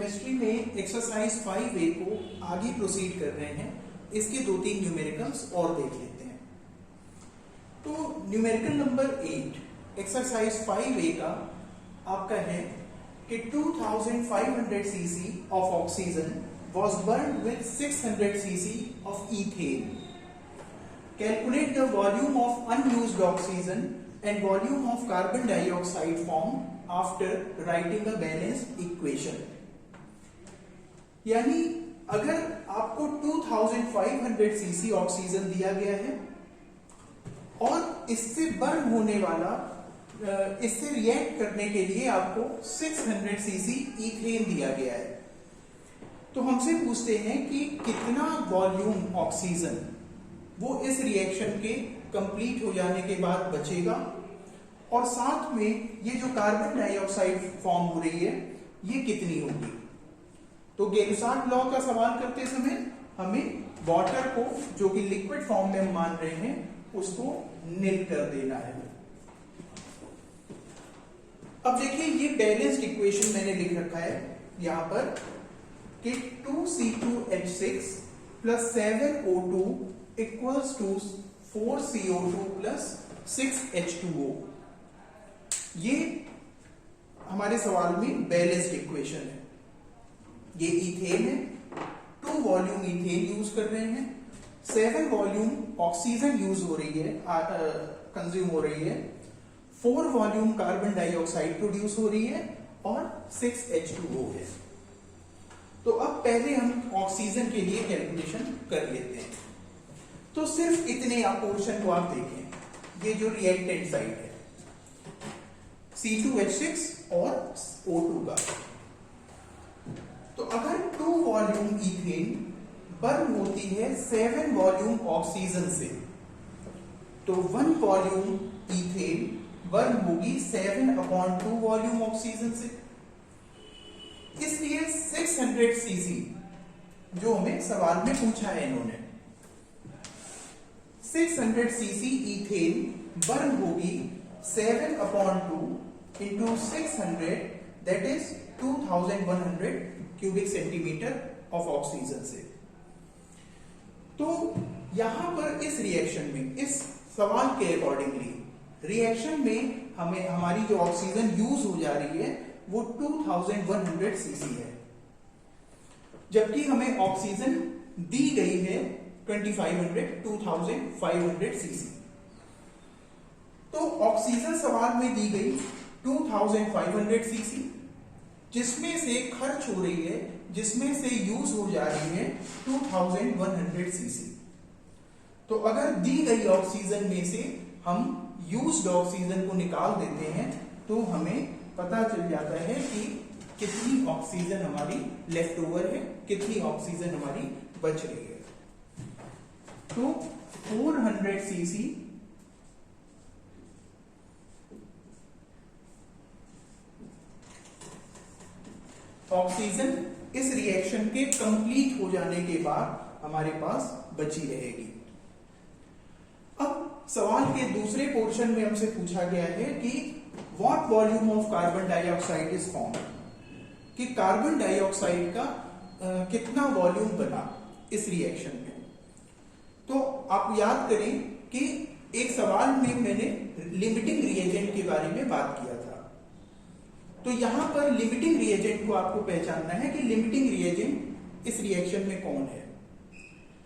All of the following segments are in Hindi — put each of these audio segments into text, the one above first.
केमिस्ट्री में एक्सरसाइज 5A को आगे प्रोसीड कर रहे हैं। इसके 2-3 न्यूमेरिकल्स और देख लेते हैं। तो न्यूमेरिकल नंबर 8 एक्सरसाइज 5A का आपका है कि 2500 cc of oxygen was burned with 600 cc of ethane. Calculate the volume of unused oxygen and volume of carbon dioxide formed after writing a balanced equation. यानी अगर आपको 2500 cc ऑक्सीजन दिया गया है और इससे बर्न होने वाला इससे रिएक्ट करने के लिए आपको 600 cc ईथेन दिया गया है, तो हमसे पूछते हैं कि कितना वॉल्यूम ऑक्सीजन वो इस रिएक्शन के कंप्लीट हो जाने के बाद बचेगा और साथ में ये जो कार्बन डाइऑक्साइड फॉर्म हो रही है ये कितनी होगी। तो गेलुसार्ट लॉ का सवाल करते समय हमें वाटर को, जो कि लिक्विड फॉर्म में हम मान रहे हैं, उसको निल कर देना है। अब देखिए ये बैलेंस्ड इक्वेशन मैंने लिख रखा है यहां पर कि 2C2H6 plus 7O2 equals to 4CO2 plus 6H2O। ये हमारे सवाल में बैलेंस्ड इक्वेशन है। ये इथेन है, 2 वॉल्यूम इथेन यूज कर रहे हैं, 7 वॉल्यूम ऑक्सीजन यूज हो रही है, कंज्यूम हो रही है, 4 वॉल्यूम कार्बन डाइऑक्साइड प्रोड्यूस हो रही है और 6H2O है। तो अब पहले हम ऑक्सीजन के लिए कैलकुलेशन कर लेते हैं। तो सिर्फ इतने पोर्शन को आप देखें, ये जो रिएक्टेंट साइड है C2H6 और O2 का, तो अगर 2 वॉल्यूम इथेन बर्न होती है 7 वॉल्यूम ऑक्सीजन से, तो 1 वॉल्यूम इथेन बर्न होगी 7/2 वॉल्यूम ऑक्सीजन से। इसलिए 600 cc जो हमें सवाल में पूछा है इन्होंने, 600 cc इथेन बर्न होगी 7/2 into 600, that is 2100 cubic centimetre of oxygen से। तो यहां पर इस रिएक्शन में, इस सवाल के अकॉर्डिंगली रिएक्शन में हमें हमारी जो ऑक्सीजन यूज हो जा रही है वो 2100 cc है, जबकि हमें ऑक्सीजन दी गई है 2500 cc। तो ऑक्सीजन सवाल में दी गई 2500 cc, जिसमें से खर्च हो रही है, जिसमें से यूज हो जा रही है 2100 cc। तो अगर दी गई ऑक्सीजन में से हम यूज्ड ऑक्सीजन को निकाल देते हैं तो हमें पता चल जाता है कि कितनी ऑक्सीजन हमारी लेफ्ट ओवर है, कितनी ऑक्सीजन हमारी बच रही है। तो 400 cc ऑक्सीजन इस रिएक्शन के कंप्लीट हो जाने के बाद हमारे पास बची रहेगी। अब सवाल के दूसरे पोर्शन में हमसे पूछा गया है कि what volume of carbon dioxide is formed, कि कार्बन डाइऑक्साइड का कितना वॉल्यूम बना इस रिएक्शन में। तो आप याद करें कि एक सवाल में मैंने लिमिटिंग रिएजेंट के बारे में बात किया था। तो यहां पर लिमिटिंग रिएजेंट को आपको पहचानना है कि लिमिटिंग रिएजेंट इस रिएक्शन में कौन है।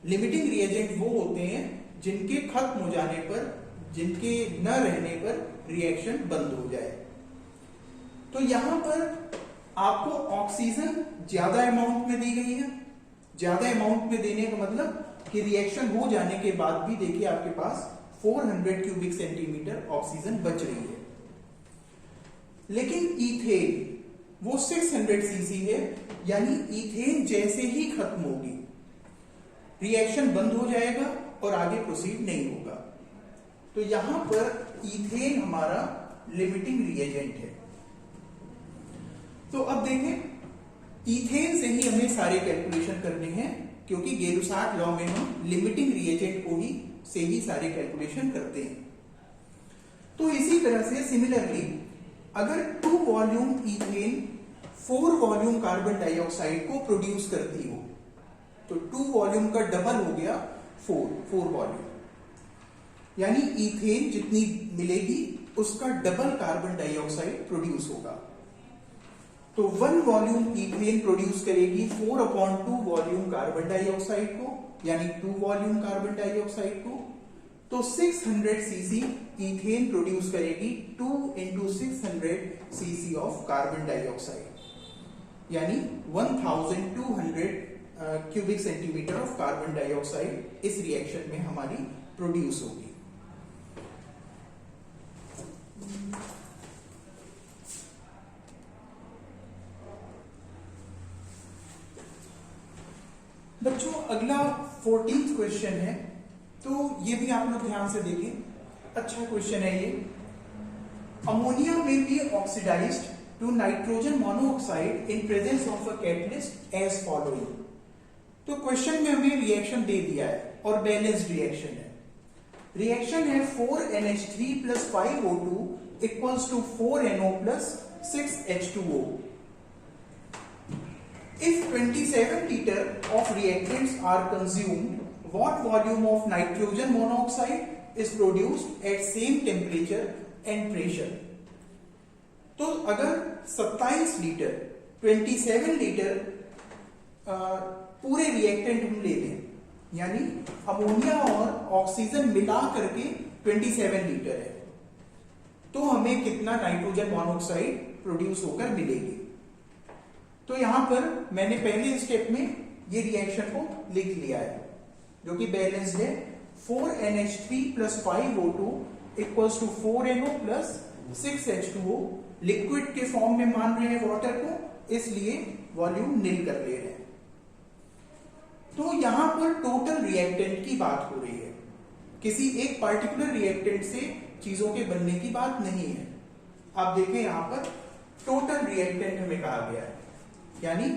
लिमिटिंग रिएजेंट वो होते हैं जिनके खत्म हो जाने पर, जिनके न रहने पर रिएक्शन बंद हो जाए। तो यहां पर आपको ऑक्सीजन ज्यादा अमाउंट में दी गई है। ज्यादा अमाउंट में देने का मतलब कि रिएक्शन हो जाने के बाद भी देखिए आपके पास 400 क्यूबिक सेंटीमीटर ऑक्सीजन बच रही है। लेकिन इथेन वो 600 cc है, यानी इथेन जैसे ही खत्म होगी रिएक्शन बंद हो जाएगा और आगे प्रोसीड नहीं होगा। तो यहां पर इथेन हमारा लिमिटिंग रिएजेंट है। तो अब देखें, इथेन से ही हमें सारे कैलकुलेशन करने हैं, क्योंकि गेलुसार्ट लॉ में हम लिमिटिंग रिएजेंट को ही से ही सारे कैलकुलेशन करते हैं। तो इसी तरह से सिमिलरली अगर 2 volume ethane 4 volume carbon dioxide को प्रोड्यूस करती हो, तो 2 वॉल्यूम का डबल हो गया 4 वॉल्यूम, यानी इथेन जितनी मिलेगी उसका डबल कार्बन डाइऑक्साइड प्रोड्यूस होगा। तो 1 वॉल्यूम इथेन प्रोड्यूस करेगी 4/2 वॉल्यूम कार्बन डाइऑक्साइड को, यानी 2 वॉल्यूम कार्बन डाइऑक्साइड को। तो 600 सीसी इथेन प्रोड्यूस करेगी 2 × 600 सीसी ऑफ कार्बन डाइऑक्साइड, यानी 1200 cubic centimetre of carbon dioxide इस रिएक्शन में हमारी प्रोड्यूस होगी। बच्चों अगला 14th क्वेश्चन है, तो ये भी आप लोग ध्यान से देखें, अच्छा क्वेश्चन है ये। अमोनिया में be oxidised to nitrogen monoxide in presence of a catalyst as following. तो क्वेश्चन में हमें रिएक्शन दे दिया है और बैलेंस्ड रिएक्शन है। रिएक्शन है 4NH3 + 5O2 = 4NO + 6H2O। If 27 liter of reactants are consumed, what volume of nitrogen monoxide is produced at same temperature and pressure? तो अगर 27 लीटर 27 लीटर पूरे रिएक्टेंट हम ले लें, यानी अमोनिया और ऑक्सीजन मिला करके 27 लीटर है, तो हमें कितना नाइट्रोजन मोनोऑक्साइड प्रोड्यूस होकर मिलेगी। तो यहां पर मैंने पहले स्टेप में ये रिएक्शन को लिख लिया है, जो कि बैलेंस्ड है। 4NH3 + 5O2 = 4NO + 6H2O। Liquid के फॉर्म में मान रहे हैं वाटर को, इसलिए वॉल्यूम नील कर ले रहे हैं। तो यहां पर टोटल रिएक्टेंट की बात हो रही है, किसी एक पार्टिकुलर रिएक्टेंट से चीजों के बनने की बात नहीं है। आप देखें यहां पर टोटल रिएक्टेंट हमें कहा गया है, यानी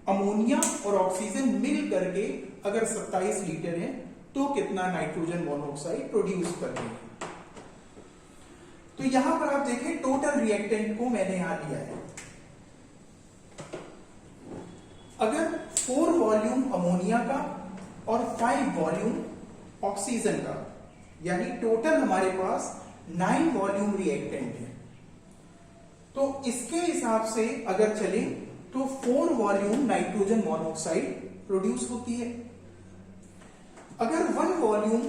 अमोनिया और ऑक्सीजन मिल करके अगर 27 लीटर है तो कितना नाइट्रोजन मोनोऑक्साइड प्रोड्यूस कर रहे हैं। तो यहां पर आप देखें टोटल रिएक्टेंट को मैंने यहां लिया है। अगर 4 वॉल्यूम अमोनिया का और 5 वॉल्यूम ऑक्सीजन का, यानी टोटल हमारे पास 9 वॉल्यूम रिएक्टेंट है, तो इसके हिसाब से अगर चले तो 4 वॉल्यूम नाइट्रोजन मोनोऑक्साइड प्रोड्यूस होती है। अगर 1 वॉल्यूम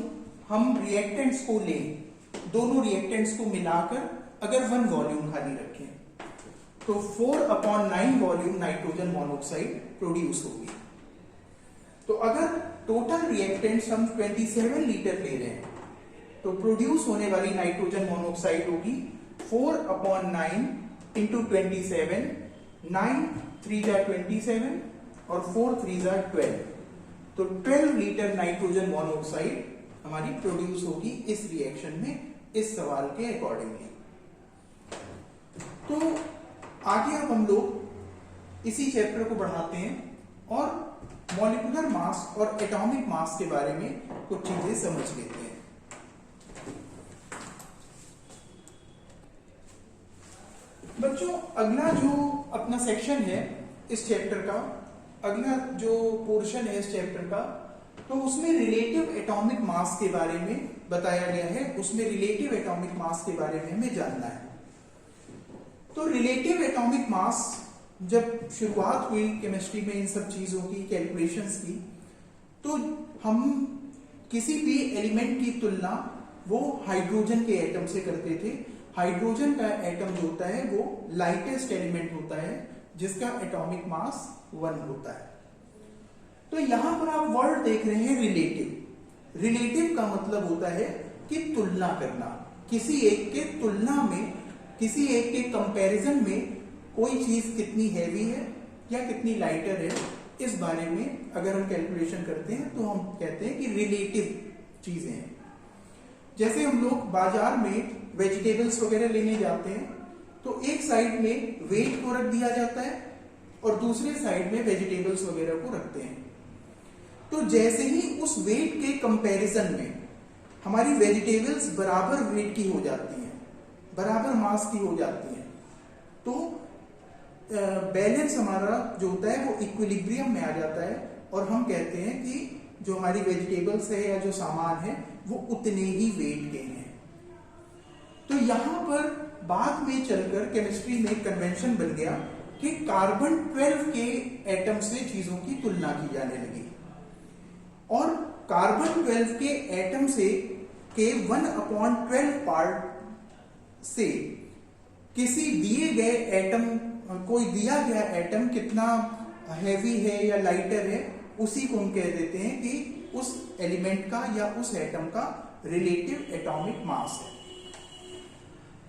हम रिएक्टेंट्स को लें, दोनों रिएक्टेंट्स को मिलाकर अगर 1 वॉल्यूम खाली रखें, तो 4/9 वॉल्यूम नाइट्रोजन मोनोऑक्साइड प्रोड्यूस होगी। तो अगर टोटल रिएक्टेंट्स हम 27 लीटर ले रहे हैं, तो प्रोड्यूस होने वाली नाइट्रोजन मोनोऑक्साइड होगी 4/9 × 27, 9 3 × 27 और 4 3 × 12, तो 12 लीटर नाइट्रोजन मोनोऑक्साइड हमारी प्रोड्यूस होगी इस रिएक्शन में, इस सवाल के अकॉर्डिंगली। तो आगे अब हम लोग इसी चैप्टर को बढ़ाते हैं और मॉलिक्यूलर मास और एटॉमिक मास के बारे में कुछ चीजें समझ लेते हैं। बच्चों अगला जो अपना सेक्शन है इस चैप्टर का, अगला जो पोर्शन है इस चैप्टर का, तो उसमें रिलेटिव एटॉमिक मास के बारे में बताया गया है। उसमें रिलेटिव एटॉमिक मास के बारे में हमें जानना है। तो रिलेटिव एटॉमिक मास जब शुरुआत हुई केमिस्ट्री में इन सब चीजों की कैलकुलेशंस की, तो हम किसी भी एलिमेंट की तुलना वो हाइड्रोजन के एटम से करते थे। हाइड्रोजन का एटम जो होता है वो लाइटेस्ट एलिमेंट होता है, जिसका एटॉमिक मास 1 होता है। तो यहां पर आप वर्ड देख रहे हैं रिलेटिव। रिलेटिव का मतलब होता है कि तुलना करना, किसी एक के तुलना में, किसी एक के कंपैरिजन में कोई चीज कितनी हैवी है या कितनी लाइटर है, इस बारे में अगर हम कैलकुलेशन करते हैं तो हम कहते हैं कि रिलेटिव चीजें हैं। जैसे हम लोग बाजार में वेजिटेबल्स वगैरह लेने जाते हैं, तो एक साइड में वेट को रख दिया जाता है और दूसरे साइड में वेजिटेबल्स वगैरह को रखते हैं। तो जैसे ही उस वेट के कंपैरिजन में हमारी वेजिटेबल्स बराबर वेट की हो जाती हैं, बराबर मास की हो जाती हैं, तो बैलेंस हमारा जो होता है वो इक्विलिब्रियम में आ जाता है और हम कहते हैं कि जो हमारी वेजिटेबल्स है या जो सामान है वो उतने ही वेट के हैं। तो यहां पर बाद में चलकर केमिस्ट्री में एक कन्वेंशन बन गया कि कार्बन 12 के एटम से चीजों की तुलना की जाने लगी और कार्बन 12 के एटम से के 1/12 पार्ट से किसी दिए गए एटम, कोई दिया गया एटम कितना हैवी है या लाइटर है, उसी को हम कह देते हैं कि उस एलिमेंट का या उस एटम का रिलेटिव एटॉमिक मास है।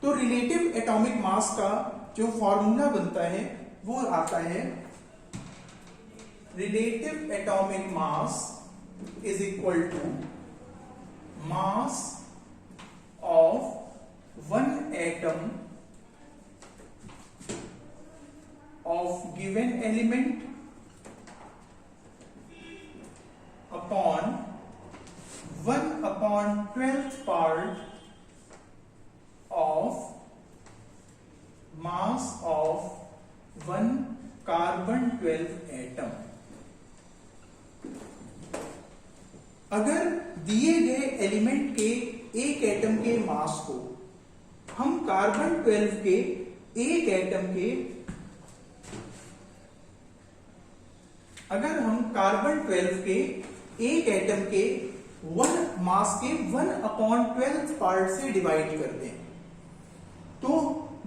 तो रिलेटिव एटॉमिक मास का जो फॉर्मूला बनता है वो आता है relative atomic mass is equal to mass of one atom of given element upon 1/12th part of mass of one carbon 12 atom। अगर दिए गए एलिमेंट के एक एटम के मास को हम कार्बन 12 के एक एटम के, अगर हम कार्बन 12 के एक एटम के मास के 1/12 पार्ट से डिवाइड कर दें तो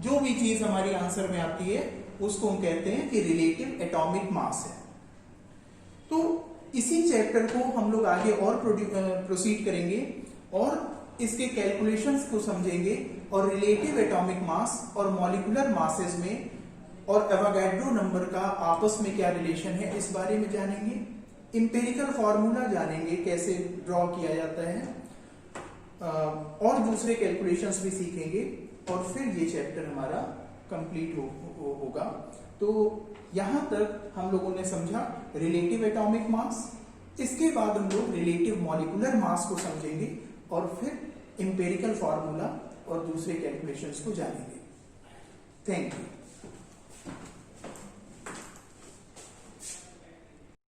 जो भी चीज हमारी आंसर में आती है उसको हम कहते हैं कि रिलेटिव एटॉमिक मास है। तो इसी चैप्टर को हम लोग आगे और प्रोसीड करेंगे और इसके कैलकुलेशंस को समझेंगे और रिलेटिव एटॉमिक मास और मॉलिक्यूलर मासेस में और एवोगाड्रो नंबर का आपस में क्या रिलेशन है इस बारे में जानेंगे। इंपेरिकल फॉर्मूला जानेंगे कैसे ड्रॉ किया जाता है और दूसरे कैलकुलेशंस भी सीखेंगे और फिर ये चैप्टर हमारा कंप्लीट होगा। तो यहां तक हम लोगों ने समझा रिलेटिव एटॉमिक मास, इसके बाद हम लोग रिलेटिव मॉलिक्यूलर मास को समझेंगे और फिर इंपेरिकल फॉर्मूला और दूसरे कैलकुलेशंस को जानेंगे। Thank you.